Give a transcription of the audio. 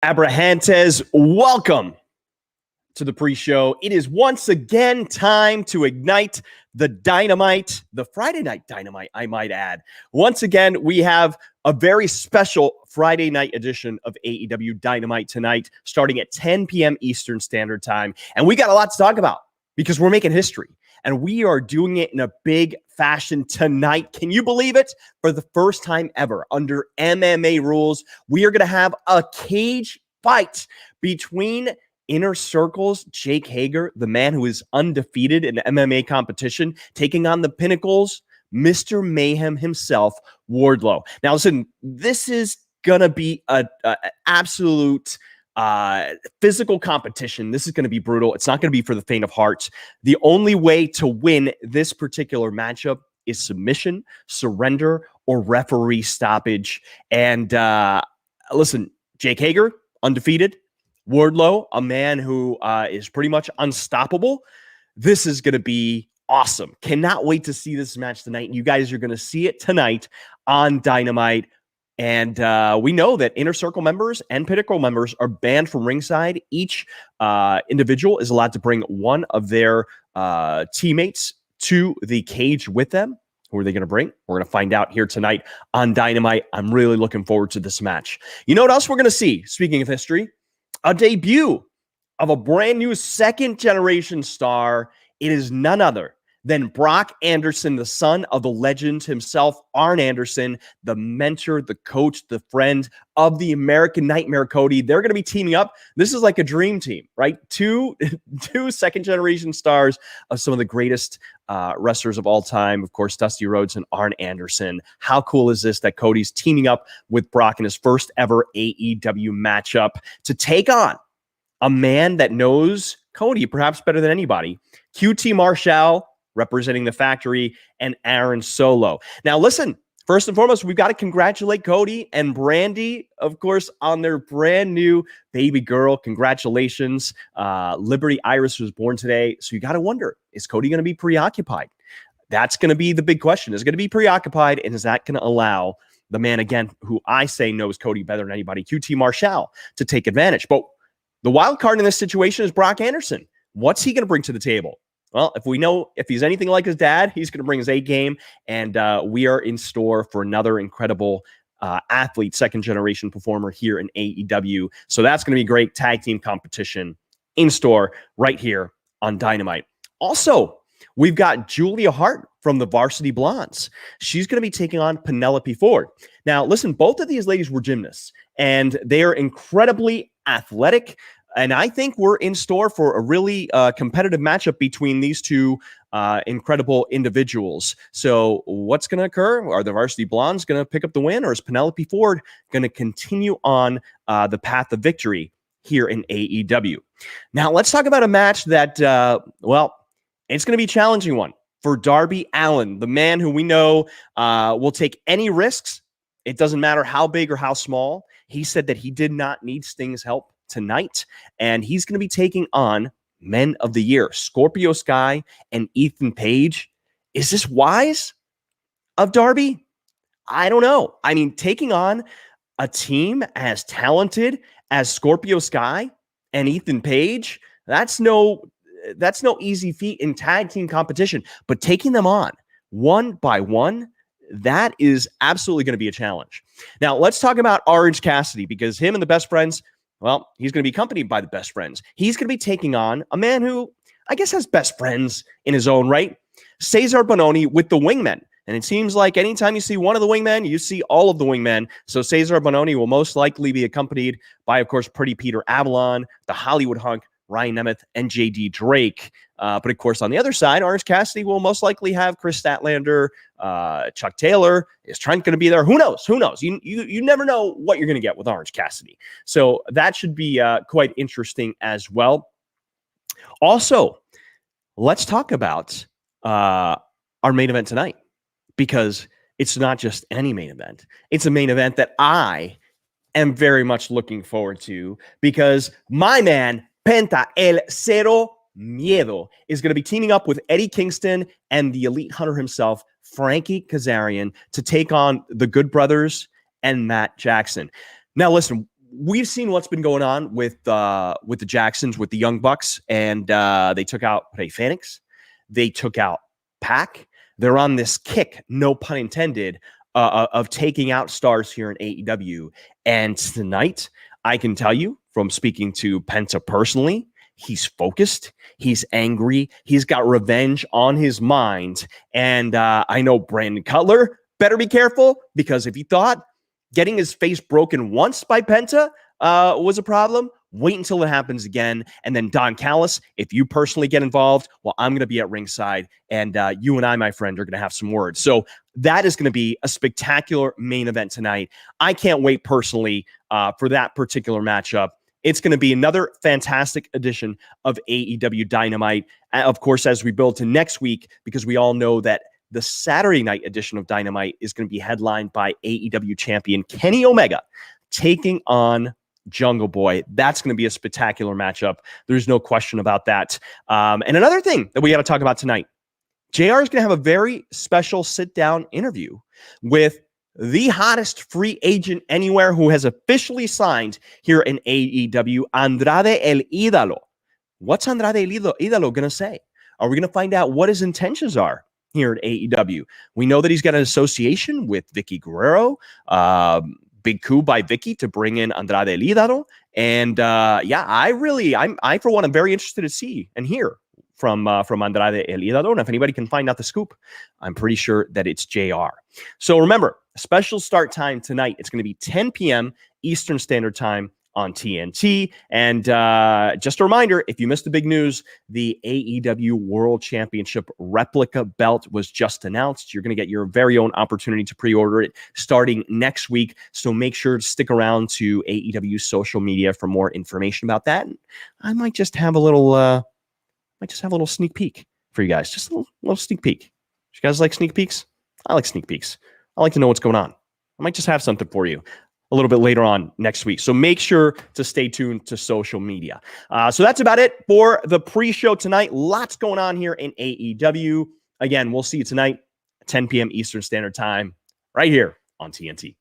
Abrahantes, welcome to the pre-show. It is once again time to ignite the Dynamite, the Friday Night Dynamite, I might add. Once again, we have a very special Friday night edition of AEW Dynamite tonight, starting at 10 p.m. Eastern Standard Time. And we got a lot to talk about because we're making history. And we are doing it in a big fashion tonight. Can you believe it? For the first time ever, under MMA rules, we are going to have a cage fight between Inner Circle's Jake Hager, the man who is undefeated in MMA competition, taking on the Pinnacle's Mr. Mayhem himself, Wardlow. Now, listen, this is going to be an absolute physical competition. This is going to be brutal. It's not going to be for the faint of heart. The only way to win this particular matchup is submission, surrender, or referee stoppage. And listen, Jake Hager, undefeated. Wardlow, a man who is pretty much unstoppable. This is going to be awesome. Cannot wait to see this match tonight. You guys are going to see it tonight on Dynamite. And we know that Inner Circle members and Pinnacle members are banned from ringside. Each individual is allowed to bring one of their teammates to the cage with them. Who are they going to bring? We're going to find out here tonight on Dynamite. I'm really looking forward to this match. You know what else we're going to see? Speaking of history, a debut of a brand new second-generation star. It is none other than Brock Anderson, the son of the legend himself, Arn Anderson, the mentor, the coach, the friend of the American Nightmare, Cody. They're going to be teaming up. This is like a dream team, right? Two second-generation stars of some of the greatest wrestlers of all time. Of course, Dusty Rhodes and Arn Anderson. How cool is this that Cody's teaming up with Brock in his first ever AEW matchup to take on a man that knows Cody perhaps better than anybody, QT Marshall, representing the Factory, and Aaron Solo. Now, listen, first and foremost, we've got to congratulate Cody and Brandy, of course, on their brand new baby girl. Congratulations. Liberty Iris was born today. So you got to wonder, is Cody going to be preoccupied? That's going to be the big question. Is it going to be preoccupied? And is that going to allow the man, again, who I say knows Cody better than anybody, QT Marshall, to take advantage? But the wild card in this situation is Brock Anderson. What's he going to bring to the table? Well, if he's anything like his dad, he's going to bring his A game, and we are in store for another incredible athlete, second-generation performer here in AEW. So that's going to be great tag team competition in store right here on Dynamite. Also, we've got Julia Hart from the Varsity Blondes. She's going to be taking on Penelope Ford. Now, listen, both of these ladies were gymnasts, and they are incredibly athletic. And I think we're in store for a really competitive matchup between these two incredible individuals. So what's going to occur? Are the Varsity Blondes going to pick up the win, or is Penelope Ford going to continue on the path of victory here in AEW? Now, let's talk about a match that, it's going to be a challenging one for Darby Allin, the man who we know will take any risks. It doesn't matter how big or how small. He said that he did not need Sting's help tonight, and he's going to be taking on Men of the Year, Scorpio Sky and Ethan Page. Is this wise of Darby? I don't know. I mean, taking on a team as talented as Scorpio Sky and Ethan Page, that's no easy feat in tag team competition, but taking them on one by one, that is absolutely going to be a challenge. Now, let's talk about Orange Cassidy, because him and the Best Friends, well, he's going to be accompanied by the Best Friends. He's going to be taking on a man who I guess has best friends in his own right, Cesar Bononi with the Wingmen. And it seems like anytime you see one of the Wingmen, you see all of the Wingmen. So Cesar Bononi will most likely be accompanied by, of course, Pretty Peter Avalon, the Hollywood Hunk, Ryan Nemeth, and JD Drake. But of course, on the other side, Orange Cassidy will most likely have Chris Statlander, Chuck Taylor. Is Trent going to be there? Who knows? Who knows? You never know what you're going to get with Orange Cassidy. So that should be quite interesting as well. Also, let's talk about our main event tonight, because it's not just any main event. It's a main event that I am very much looking forward to, because my man, Penta El Cero Miedo, is going to be teaming up with Eddie Kingston and the Elite Hunter himself, Frankie Kazarian, to take on the Good Brothers and Matt Jackson. Now, listen, we've seen what's been going on with the Jacksons, with the Young Bucks, and they took out Phoenix. They took out Pac. They're on this kick, no pun intended, of taking out stars here in AEW. And tonight, I can tell you from speaking to Penta personally, he's focused. He's angry. He's got revenge on his mind. And I know Brandon Cutler better be careful, because if he thought getting his face broken once by Penta was a problem, wait until it happens again. And then Don Callis, if you personally get involved, well, I'm going to be at ringside, and you and I, my friend, are going to have some words. So that is going to be a spectacular main event tonight. I can't wait personally for that particular matchup. It's going to be another fantastic edition of AEW Dynamite. Of course, as we build to next week, because we all know that the Saturday night edition of Dynamite is going to be headlined by AEW champion Kenny Omega taking on Jungle Boy. That's going to be a spectacular matchup. There's no question about that. And another thing that we got to talk about tonight, JR is going to have a very special sit-down interview with the hottest free agent anywhere who has officially signed here in AEW, Andrade El Idolo. What's Andrade El Idolo going to say? Are we going to find out what his intentions are here at AEW? We know that he's got an association with Vicky Guerrero, big coup by Vicky to bring in Andrade El Idolo. And I for one, am very interested to see and hear from Andrade El Idolo. And if anybody can find out the scoop, I'm pretty sure that it's JR. So remember, special start time tonight. It's going to be 10 p.m. Eastern Standard Time on TNT. And just a reminder, if you missed the big news, the AEW World Championship replica belt was just announced. You're going to get your very own opportunity to pre-order it starting next week. So make sure to stick around to AEW social media for more information about that. And I might just have a little sneak peek for you guys. Just a little sneak peek. You guys like sneak peeks? I like sneak peeks. I like to know what's going on. I might just have something for you a little bit later on next week. So make sure to stay tuned to social media. So that's about it for the pre-show tonight. Lots going on here in AEW. Again, we'll see you tonight at 10 p.m. Eastern Standard Time right here on TNT.